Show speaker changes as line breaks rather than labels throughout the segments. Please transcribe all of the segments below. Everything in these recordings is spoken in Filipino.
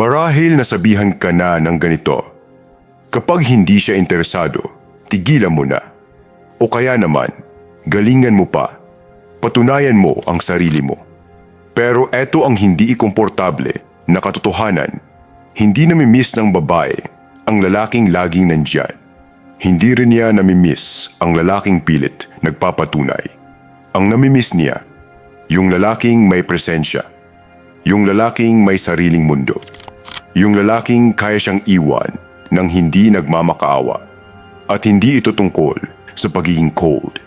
Marahil nasabihan ka na ng ganito. Kapag hindi siya interesado, tigilan mo na. O kaya naman, galingan mo pa. Patunayan mo ang sarili mo. Pero eto ang hindi ikomportable na katotohanan. Hindi namimiss ng babae ang lalaking laging nandyan. Hindi rin niya namimiss ang lalaking pilit nagpapatunay. Ang namimiss niya, yung lalaking may presensya. Yung lalaking may sariling mundo. Yung lalaking kaya siyang iwan nang hindi nagmamakaawa. At hindi ito tungkol sa pagiging cold.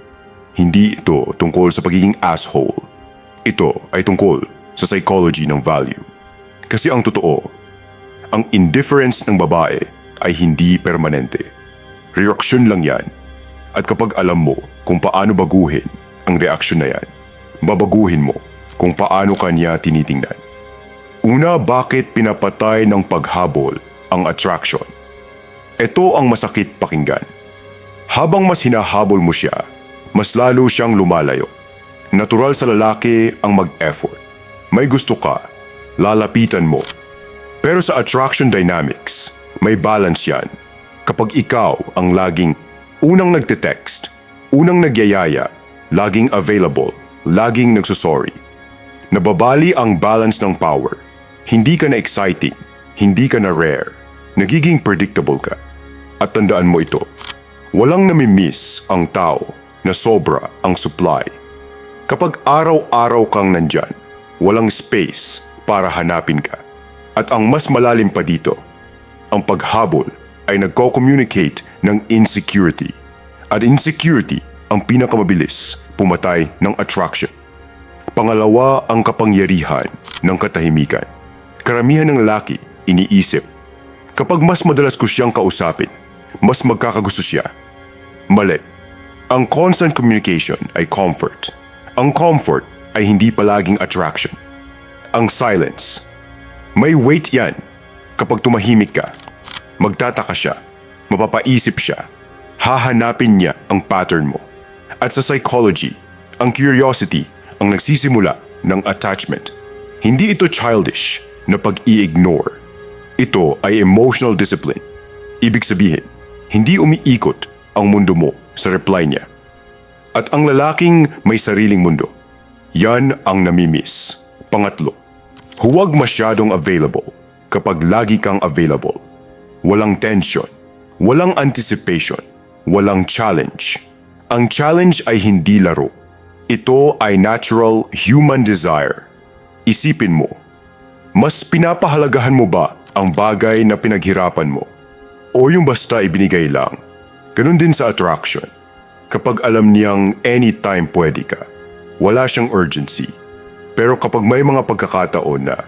Hindi ito tungkol sa pagiging asshole. Ito ay tungkol sa psychology ng value. Kasi ang totoo, ang indifference ng babae ay hindi permanente. Reaksyon lang yan. At kapag alam mo kung paano baguhin ang reaksyon na yan, babaguhin mo kung paano kanya tinitingnan. Una, bakit pinapatay ng paghabol ang attraction? Ito ang masakit pakinggan. Habang mas hinahabol mo siya, mas lalo siyang lumalayo. Natural sa lalaki ang mag-effort. May gusto ka, lalapitan mo. Pero sa attraction dynamics, may balance yan. Kapag ikaw ang laging unang nagte-text, unang nagyayaya, laging available, laging nagsusorry. Nababali ang balance ng power. Hindi ka na exciting, hindi ka na rare. Nagiging predictable ka. At tandaan mo ito, walang namimiss ang tao na sobra ang supply. Kapag araw-araw kang nandyan, walang space para hanapin ka. At ang mas malalim pa dito, ang paghabol ay nagko-communicate ng insecurity. At insecurity ang pinakamabilis pumatay ng attraction. Pangalawa, ang kapangyarihan ng katahimikan. Karamihan ng lalaki iniisip, kapag mas madalas ko siyang kausapin, mas magkakagusto siya. Mali. Ang constant communication ay comfort. Ang comfort ay hindi palaging attraction. Ang silence, may weight yan. Kapag tumahimik ka, magtataka siya, mapapaisip siya, hahanapin niya ang pattern mo. At sa psychology, ang curiosity ang nagsisimula ng attachment. Hindi ito childish na pag-i-ignore. Ito ay emotional discipline. Ibig sabihin, hindi umiikot ang mundo mo sa reply niya. At ang lalaking may sariling mundo, yan ang namimiss. Pangatlo, huwag masyadong available kapag lagi kang available. Walang tension, walang anticipation, walang challenge. Ang challenge ay hindi laro. Ito ay natural human desire. Isipin mo, mas pinapahalagahan mo ba ang bagay na pinaghirapan mo? O yung basta ibinigay lang? Ganun din sa attraction. Kapag alam niyang anytime pwede ka, wala siyang urgency. Pero kapag may mga pagkakataon na,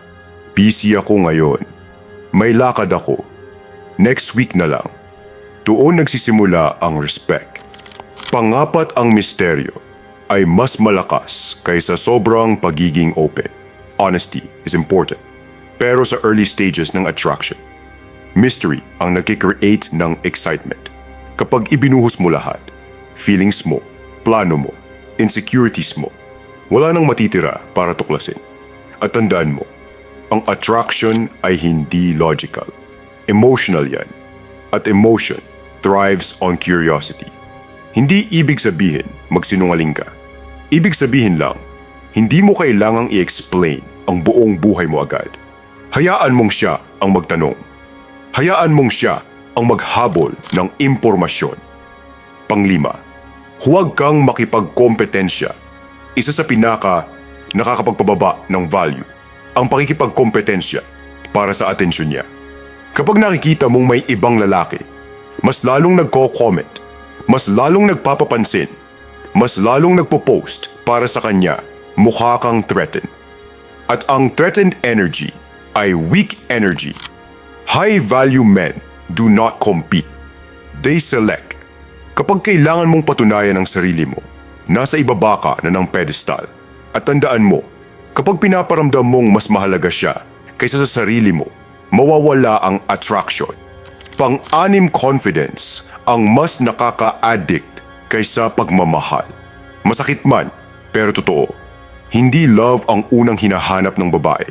busy ako ngayon, may lakad ako, next week na lang, doon nagsisimula ang respect. Pangapat, ang misteryo ay mas malakas kaysa sobrang pagiging open. Honesty is important. Pero sa early stages ng attraction, mystery ang nagkikreate ng excitement. Kapag ibinuhos mo lahat, feelings mo, plano mo, insecurities mo, wala nang matitira para tuklasin. At tandaan mo, ang attraction ay hindi logical. Emotional yan. At emotion thrives on curiosity. Hindi ibig sabihin magsinungaling ka. Ibig sabihin lang, hindi mo kailangang i-explain ang buong buhay mo agad. Hayaan mong siya ang magtanong. Hayaan mong siya ang maghabol ng impormasyon. Panglima, huwag kang makipagkompetensya. Isa sa nakakapagpababa ng value, ang pakikipagkompetensya para sa atensyon niya. Kapag nakikita mong may ibang lalaki, mas lalong nagko-comment, mas lalong nagpapapansin, mas lalong nagpo-post para sa kanya, mukha kang threatened. At ang threatened energy ay weak energy. High-value men do not compete. They select. Kapag kailangan mong patunayan ang sarili mo, nasa ibaba ka na ng pedestal. At tandaan mo, kapag pinaparamdam mong mas mahalaga siya kaysa sa sarili mo, mawawala ang attraction. Pang-anim, confidence ang mas nakaka-addict kaysa pagmamahal. Masakit man, pero totoo. Hindi love ang unang hinahanap ng babae.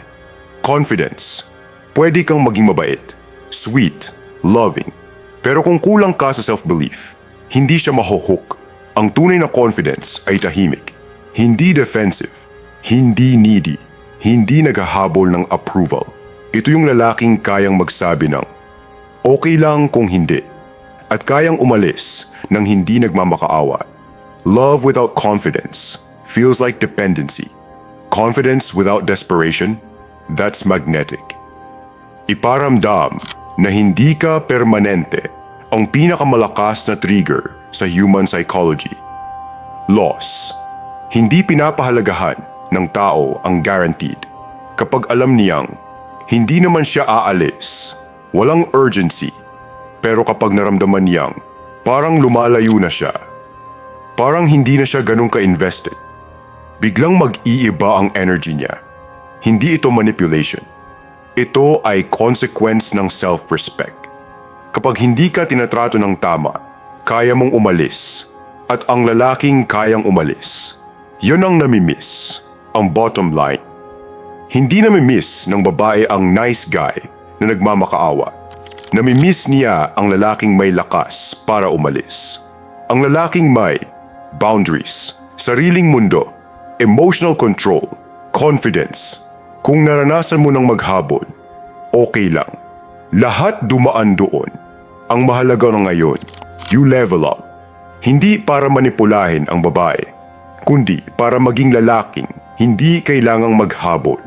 Confidence. pwede kang maging mabait, sweet, loving. Pero kung kulang ka sa self-belief, hindi siya mahuhook. Ang tunay na confidence ay tahimik, hindi defensive, hindi needy, hindi naghahabol ng approval. Ito yung lalaking kayang magsabi ng, okay lang kung hindi, at kayang umalis nang hindi nagmamakaawa. Love without confidence feels like dependency. Confidence without desperation, that's magnetic. Iparamdam na hindi ka permanente ang pinakamalakas na trigger sa human psychology. Loss. Hindi pinapahalagahan ng tao ang guaranteed. Kapag alam niyang hindi naman siya aalis, walang urgency. Pero kapag naramdaman niyang parang lumalayo na siya, parang hindi na siya ganun ka-invested, biglang mag-iiba ang energy niya. Hindi ito manipulation. Ito ay consequence ng self-respect. Kapag hindi ka tinatrato ng tama, kaya mong umalis. At ang lalaking kayang umalis, yun ang namimiss, ang bottom line. Hindi namimiss ng babae ang nice guy na nagmamakaawa. Namimiss niya ang lalaking may lakas para umalis. Ang lalaking may boundaries, sariling mundo, emotional control, confidence. Kung naranasan mo ng maghabol, okay lang. Lahat dumaan doon. Ang mahalaga na ngayon, you level up. Hindi para manipulahin ang babae, kundi para maging lalaking hindi kailangang maghabol.